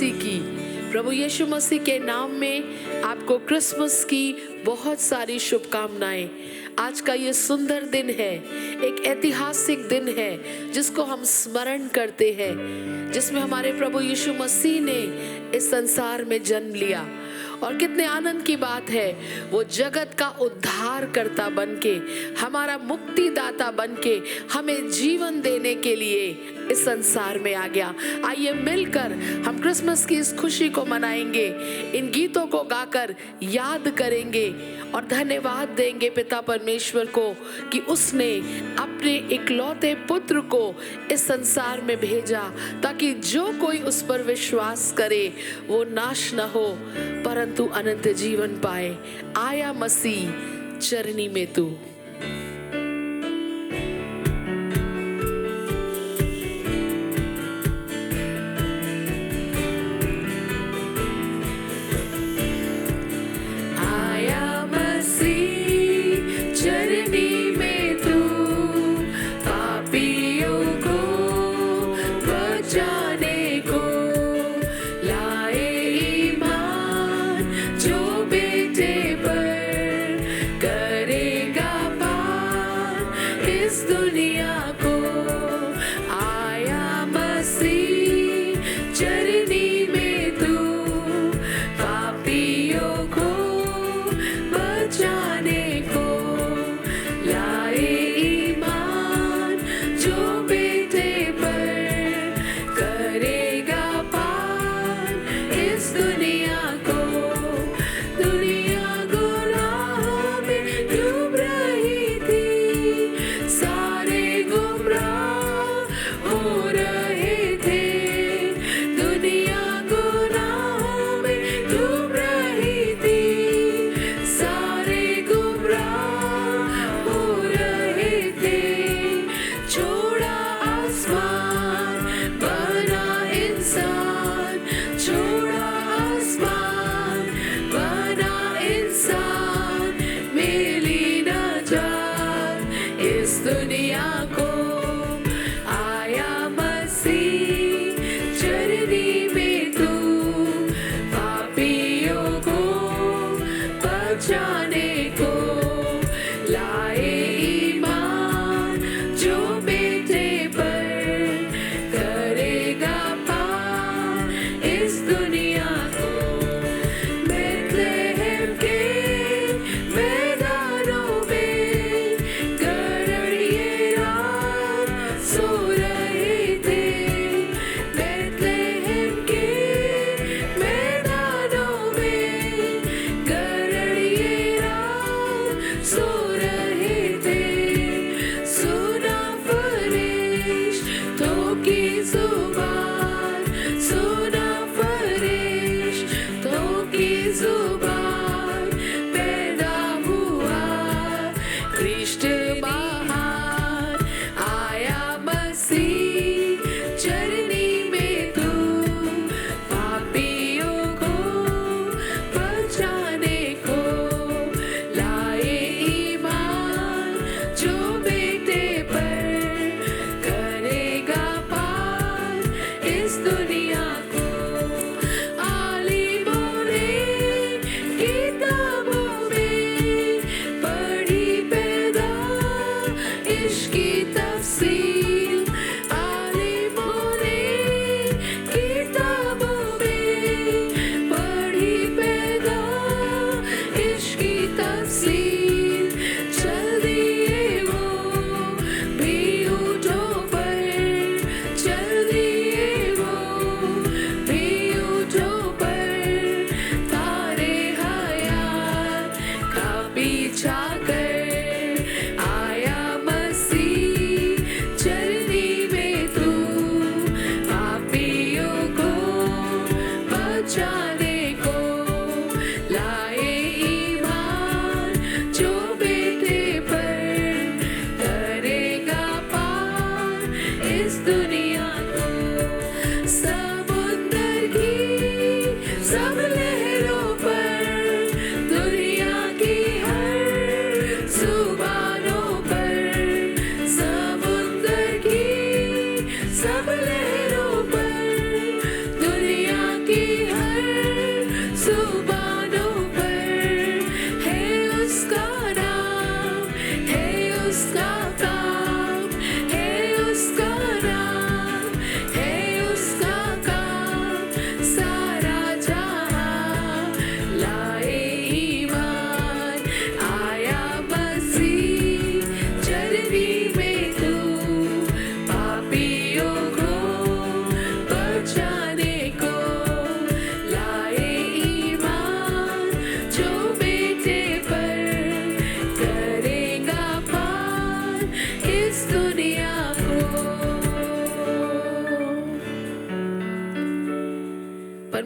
मसीह की, प्रभु यीशु मसीह के नाम में आपको क्रिसमस की बहुत सारी शुभकामनाएं। आज का ये सुंदर दिन है, एक ऐतिहासिक दिन है जिसको हम स्मरण करते हैं, जिसमें हमारे प्रभु यीशु मसीह ने इस संसार में जन्म लिया। और कितने आनंद की बात है, वो जगत का उद्धार करता बनके, हमारा मुक्तिदाता बनके, हमें जीवन देने के लिए इस संसार में आ गया। आइए मिलकर हम क्रिसमस की इस खुशी को मनाएंगे, इन गीतों को गाकर याद करेंगे और धन्यवाद देंगे पिता परमेश्वर को कि उसने अपने इकलौते पुत्र को इस संसार में भेजा, ताकि जो कोई उस पर विश्वास करे वो नाश न हो परंतु अनंत जीवन पाए। आया मसीह चरनी में तू।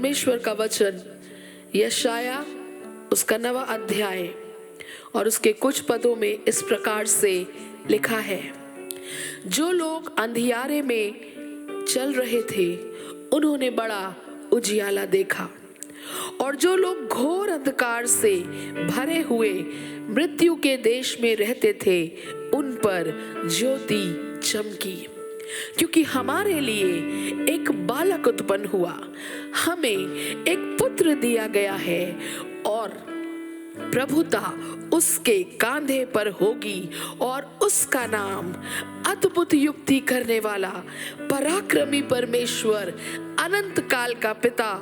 परमेश्वर का वचन यशाया उसका 9वां अध्याय और उसके कुछ पदों में इस प्रकार से लिखा है। जो लोग अंधियारे में चल रहे थे उन्होंने बड़ा उजियाला देखा, और जो लोग घोर अंधकार से भरे हुए मृत्यु के देश में रहते थे उन पर ज्योति चमकी। क्योंकि हमारे लिए एक बालक उत्पन्न हुआ, हमें एक पुत्र दिया गया है, और प्रभुता उसके कांधे पर होगी, और उसका नाम अद्भुत युक्ति करने वाला, पराक्रमी परमेश्वर, अनंत काल का पिता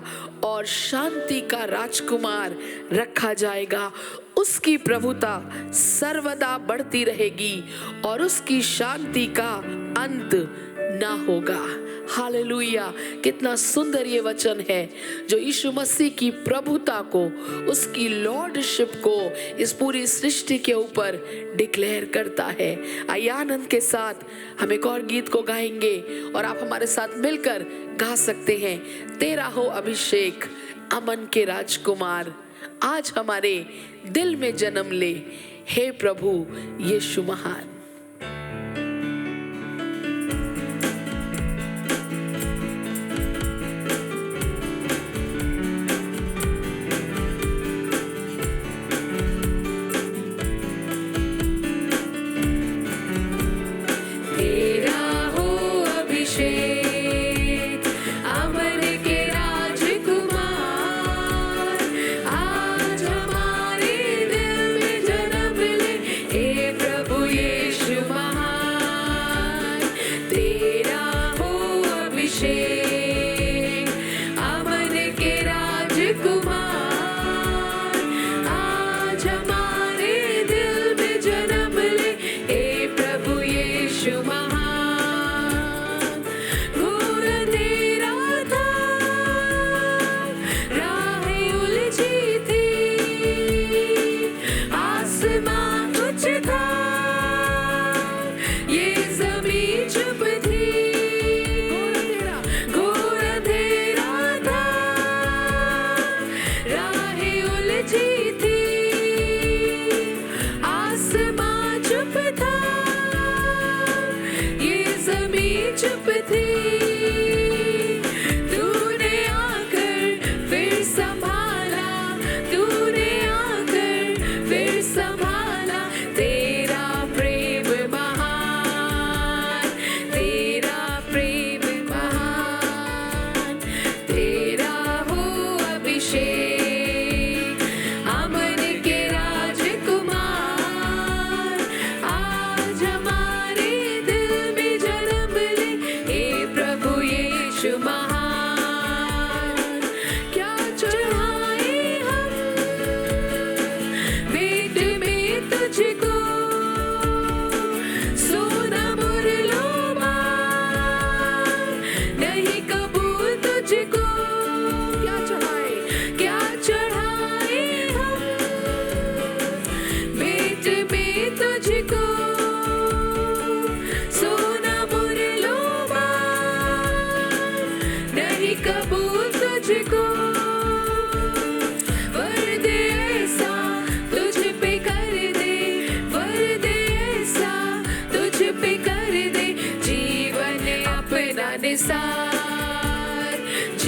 और शांति का राजकुमार रखा जाएगा। उसकी प्रभुता सर्वदा बढ़ती रहेगी और उसकी शांति का अंत ना होगा। हालेलुया! कितना सुंदर ये वचन है जो यीशु मसीह की प्रभुता को, उसकी लॉर्डशिप को इस पूरी सृष्टि के ऊपर डिक्लेयर करता है। आइए आनंद के साथ हम एक और गीत को गाएंगे और आप हमारे साथ मिलकर गा सकते हैं। तेरा हो अभिषेक अमन के राजकुमार, आज हमारे दिल में जन्म ले, हे प्रभु यीशु महान।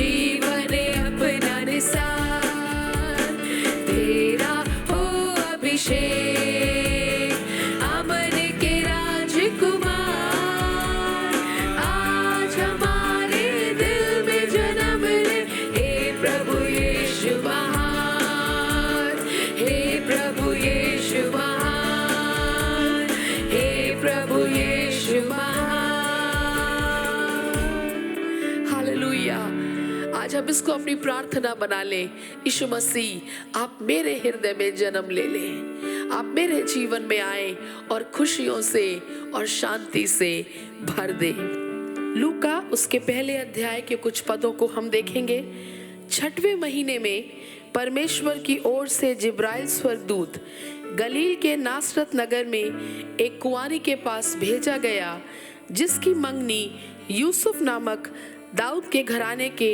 जीवन अपना निसार, तेरा हो अभिषेक अमन के राजकुमार, आज हमारे दिल में जन्म ले, हे प्रभु यीशु महान, हे प्रभु यीशु महान, हे प्रभु यीशु महान। आज हम इसको अपनी प्रार्थना बना लें। यीशु मसीह, आप मेरे हृदय में जन्म ले लें, आप मेरे जीवन में आए और खुशियों से और शांति से भर दे। लूका उसके पहले अध्याय के कुछ पदों को हम देखेंगे। 6वें महीने में परमेश्वर की ओर से जिब्राइल स्वर्गदूत गलील के नासरत नगर में एक कुंवारी के पास भेजा गया, जिसकी मंगनी यूसुफ नामक दाऊद के घराने के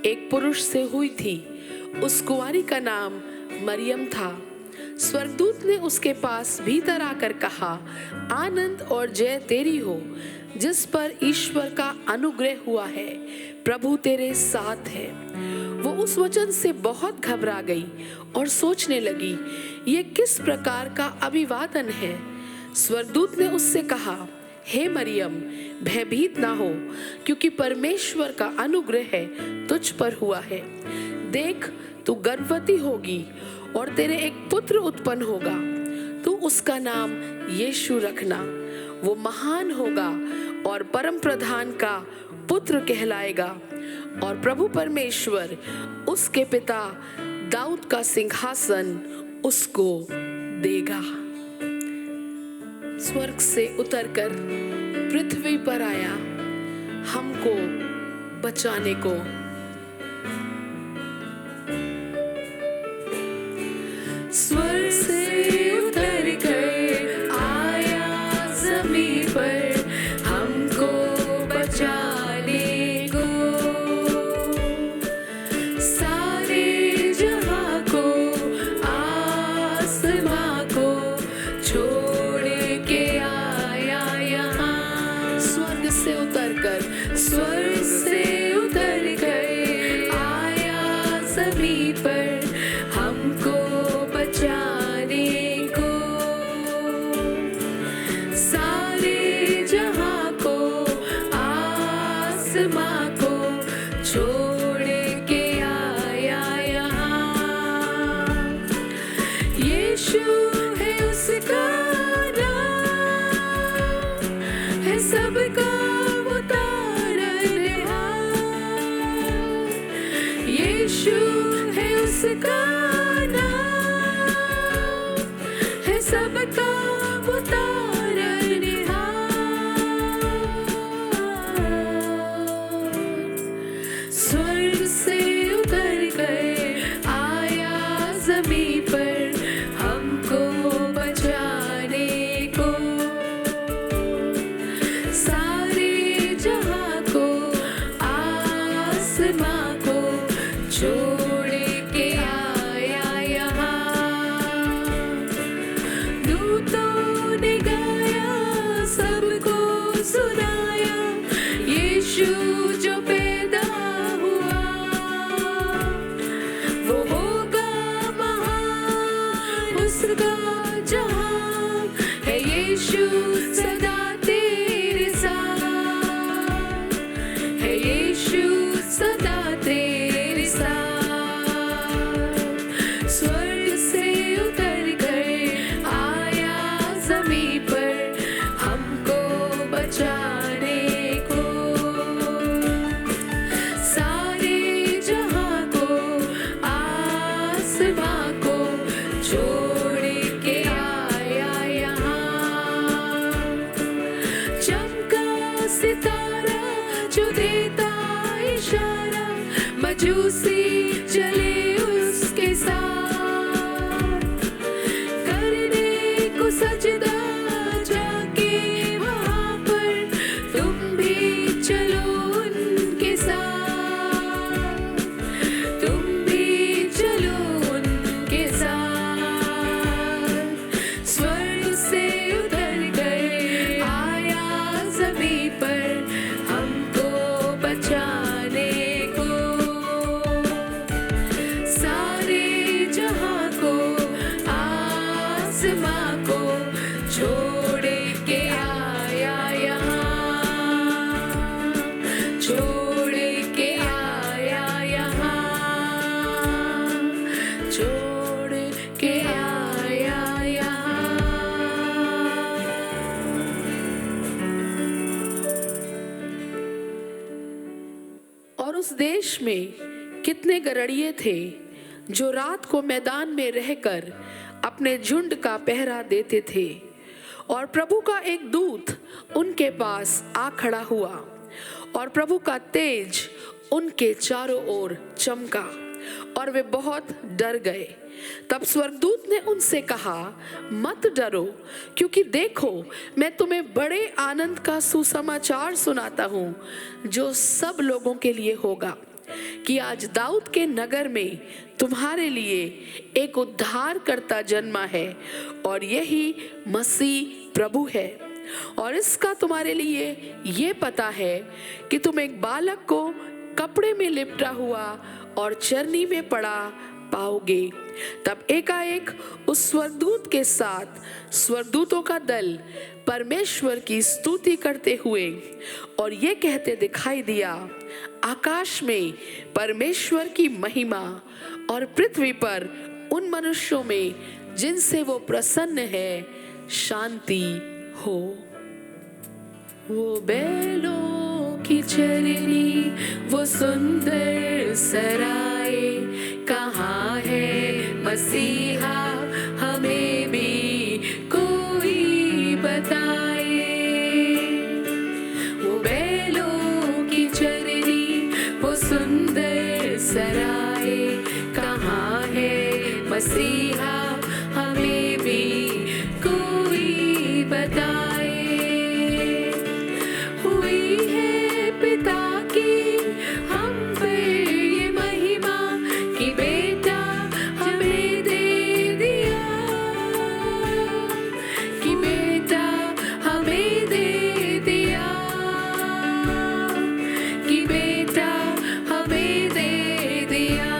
एक पुरुष से हुई थी। उस कुंवारी का नाम मरियम था। स्वर्गदूत ने उसके पास भीतर आकर कहा, आनंद और जय तेरी हो, जिस पर ईश्वर का अनुग्रह हुआ है, प्रभु तेरे साथ है। वो उस वचन से बहुत घबरा गई और सोचने लगी, ये किस प्रकार का अभिवादन है। स्वर्गदूत ने उससे कहा, हे मरियम, भयभीत ना हो, क्योंकि परमेश्वर का अनुग्रह है तुझ पर हुआ है। देख, तू गर्भवती होगी और तेरे एक पुत्र उत्पन्न होगा। तू उसका नाम यीशु रखना। वो महान होगा और परम प्रधान का पुत्र कहलाएगा, और प्रभु परमेश्वर उसके पिता दाऊद का सिंहासन उसको देगा। स्वर्ग से उतरकर पृथ्वी पर आया हमको बचाने को। स्वर्ग से उतर कर आया ज़मीन पर हमको बचाने को। सारे जहां को आसमां को छोड़ के आया यहाँ। स्वर्ग से उतरकर स्वर्ग से उतर कर आया ज़मीन पर हमको बचाने को। सारे जहां को आसमां को छोड़ के आया यहाँ। यीशु है उसका नाम, है सबका वो तारनहार। यीशु है उसका नाम, है सबका वो तारनहार। स्वर्ग से उतर कर आया ज़मीन पर हमको बचाने को। सारे जहां को आसमां को छोड़ के आया यहाँ। दूतों ने गाया, सबको सुनाया, यीशु जो पैदा हुआ वो होगा महान। उसका जहां है यीशु सदा तेरे साथ, है यीशु सदा तेरे साथ। स्वर्ग से उतर कर आया ज़मीन पर हमको बचाने को। सारे जहां को आसमां को छोड़ के आया यहाँ। चमका सितारा जो देता इशारा, मजूसी चले उसके साथ। करने को सजदा जाके वहाँ पर तुम भी चलो उनके साथ। तुम भी चलो उनके साथ। स्वर्ग से उतर कर आया ज़मीन पर हमको बचाने को। सारे जहां को आसमां को छोड़ के आया यहाँ। छोड़ के आया यहाँ। छोड़ के आया यहाँ। और उस देश में कितने गरड़िए थे जो रात को मैदान में रहकर अपने झुंड का पहरा देते थे। और प्रभु का एक दूत उनके पास आ खड़ा हुआ, और प्रभु का तेज उनके चारों ओर चमका, और वे बहुत डर गए। तब स्वर्गदूत ने उनसे कहा, मत डरो, क्योंकि देखो मैं तुम्हें बड़े आनंद का सुसमाचार सुनाता हूँ, जो सब लोगों के लिए होगा। कि आज दाऊद के नगर में तुम्हारे लिए एक उद्धारकर्ता जन्मा है और यही मसीह प्रभु है। और इसका तुम्हारे लिए ये पता है कि तुम एक बालक को कपड़े में लिपटा हुआ और चरनी में पड़ा पाओगे। तब एकाएक उस स्वर्गदूत के साथ स्वर्गदूतों का दल परमेश्वर की स्तुति करते हुए और ये कहते दिखाई दिया, आकाश में परमेश्वर की महिमा और पृथ्वी पर उन मनुष्यों में जिनसे वो प्रसन्न है शांति हो। वो बैलों की चरनी, वो सुंदर सराय, कहाँ है मसीहा हमें भी कोई बताए। वो बैलों की चरनी, वो सुंदर सराय, कहाँ है मसीहा हमें भी कोई बताए। हुई है पिता की हम पे ये महिमा कि बेटा हमें दे दिया, कि बेटा हमें दे दिया, कि बेटा हमें दे दिया।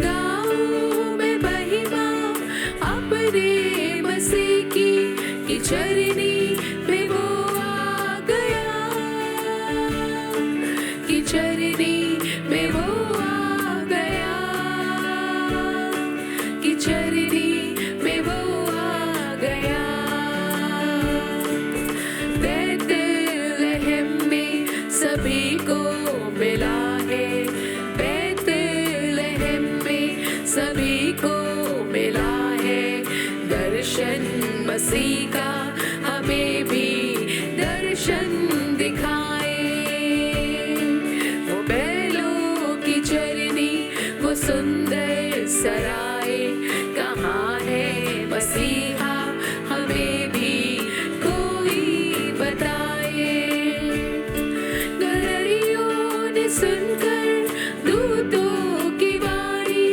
गाँव में महिमा अपने मसीह की चरनी में वो आ गया, कि चरनी में वो आ गया, कि चरनी में वो आ गया। बैतलहम में सभी को मिला है, बैतलहम में सभी को मिला है दर्शन मसीह का, हमें भी दर्शन दिखाए। वो बैलों की चरनी, वो सुंदर सराय, कहाँ है मसीहा हमें भी कोई बताए। गदरियों ने सुनकर दूतों की वाणी,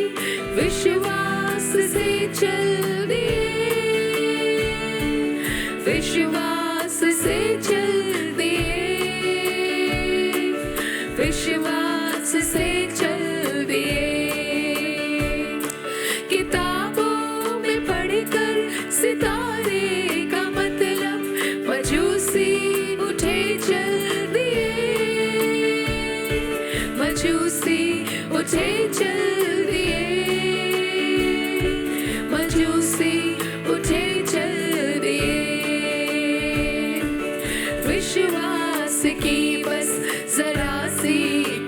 विश्वास से चल दिए, विश्वास से चल दिए, विश्वास से चल दिए। किताबों में पढ़कर सितारे का मतलब मजूसी उठे चल दिए, मजूसी उठे चल दिए, मजूसी उठे चल दिए। विश्वास की बस जरा सी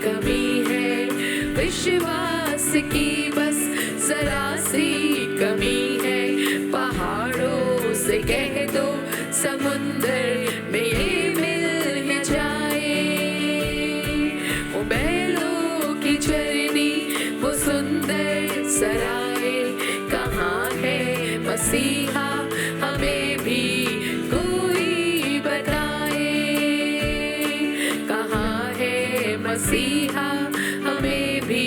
कमी है, विश्वास की बस जरा सी कमी है। पहाड़ों से कह दो समुंदर में ये मिल ही जाए। वो बैलों की चरनी, वो सुंदर सराय, कहाँ है मसीहा हमें भी कोई बताए। कहाँ है मसीहा हमें भी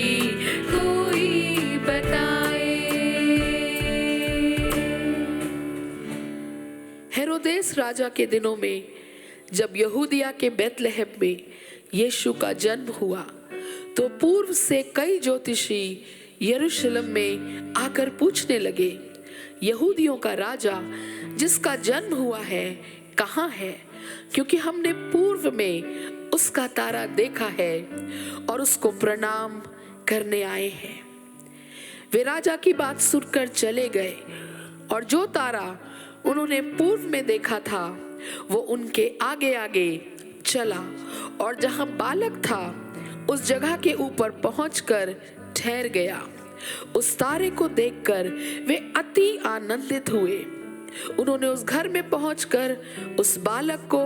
कोई बताए। हेरोदेस राजा के दिनों में जब यहूदिया के बैतलहम में यीशु का जन्म हुआ तो पूर्व से कई ज्योतिषी यरूशलेम में आकर पूछने लगे, यहूदियों का राजा जिसका जन्म हुआ है कहाँ है? क्योंकि हमने पूर्व में उसका तारा देखा है और उसको प्रणाम करने आए हैं। वे राजा की बात सुनकर चले गए और जो तारा उन्होंने पूर्व में देखा था वो उनके आगे आगे चला और जहां बालक था उस जगह के ऊपर पहुंचकर ठहर गया। उस तारे को देखकर वे अति आनंदित हुए। उन्होंने उस घर में पहुंचकर उस बालक को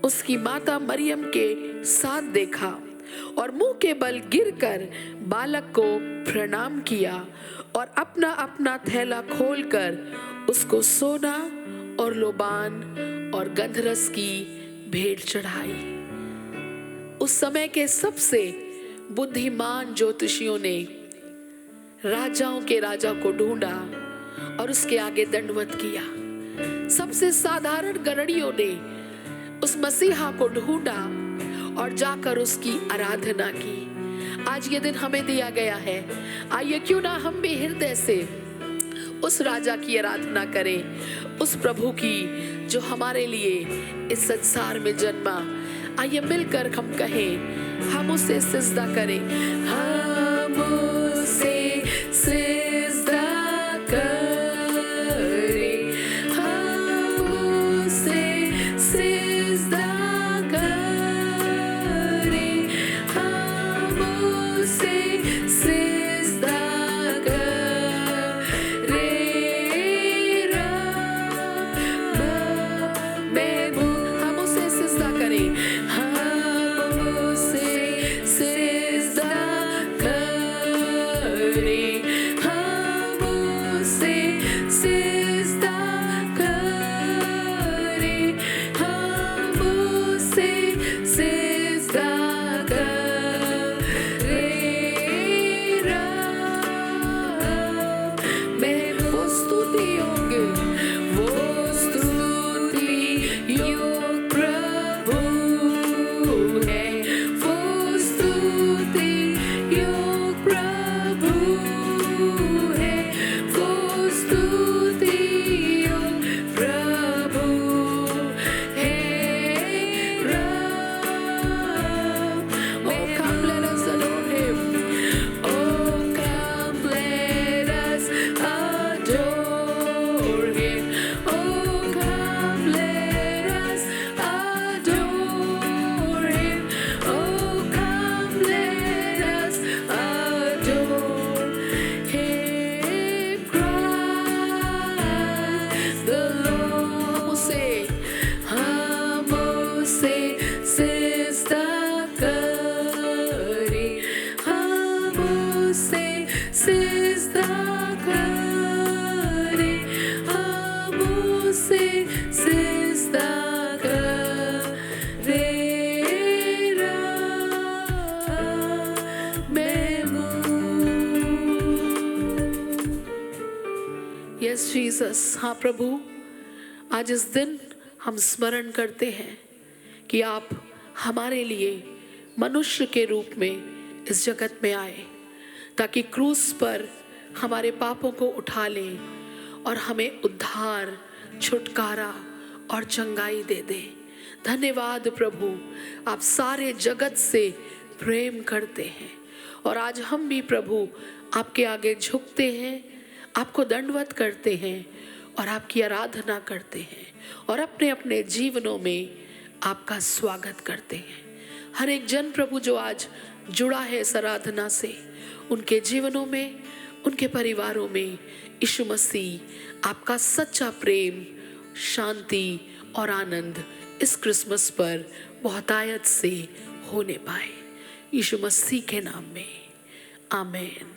उसकी माता मरियम के साथ देखा और मुंह के बल गिरकर बालक को प्रणाम किया और अपना अपना थैला खोलकर उसको सोना और लोबान और गंधरस की भेंट चढ़ाई। उस समय के सबसे बुद्धिमान ज्योतिषियों ने राजाओं के राजा को ढूंढा और उसके आगे दंडवत किया। सबसे साधारण गणियों ने उस मसीहा को ढूंढा और जाकर उसकी आराधना की। आज ये दिन हमें दिया गया है, आइए क्यों ना हम भी हृदय से उस राजा की आराधना करें, उस प्रभु की जो हमारे लिए इस संसार में जन्मा। आइए मिलकर हम कहें, हम उसे सिजदा करें, हम उसे सिजदा करें, हम उसे सिजदा करें, हम उसे सिजदा करें, रब महबूब। हम उसे सिजदा करें, हम उसे सिजदा करें, हम उसे सिजदा करें, हम उसे सिजदा करें, रब महबूब। वो स्तुति योग्य, वो स्तुति योग्य प्रभु है, वो स्तुति योग्य प्रभु है, वो स्तुति योग्य प्रभु है, रब। Oh come let us adore him, Oh, come let us adore him. Oh, come let us adore him. Oh, come let us adore him. Christ the Lord. हम उसे सिजदा करें, हम उसे सिजदा करें, हम उसे सिजदा करें, रब महबूब। Yes Jesus. हाँ प्रभु, आज इस दिन हम स्मरण करते हैं कि आप हमारे लिए मनुष्य के रूप में इस जगत में आए, ताकि क्रूस पर हमारे पापों को उठा लें और हमें उद्धार, छुटकारा और चंगाई दे दे। धन्यवाद प्रभु, आप सारे जगत से प्रेम करते हैं और आज हम भी प्रभु आपके आगे झुकते हैं, आपको दंडवत करते हैं और आपकी आराधना करते हैं और अपने अपने जीवनों में आपका स्वागत करते हैं। हर एक जन प्रभु जो आज जुड़ा है इस आराधना से, उनके जीवनों में, उनके परिवारों में यीशु मसीह आपका सच्चा प्रेम, शांति और आनंद इस क्रिसमस पर बहुतायत से होने पाए। यीशु मसीह के नाम में आमीन।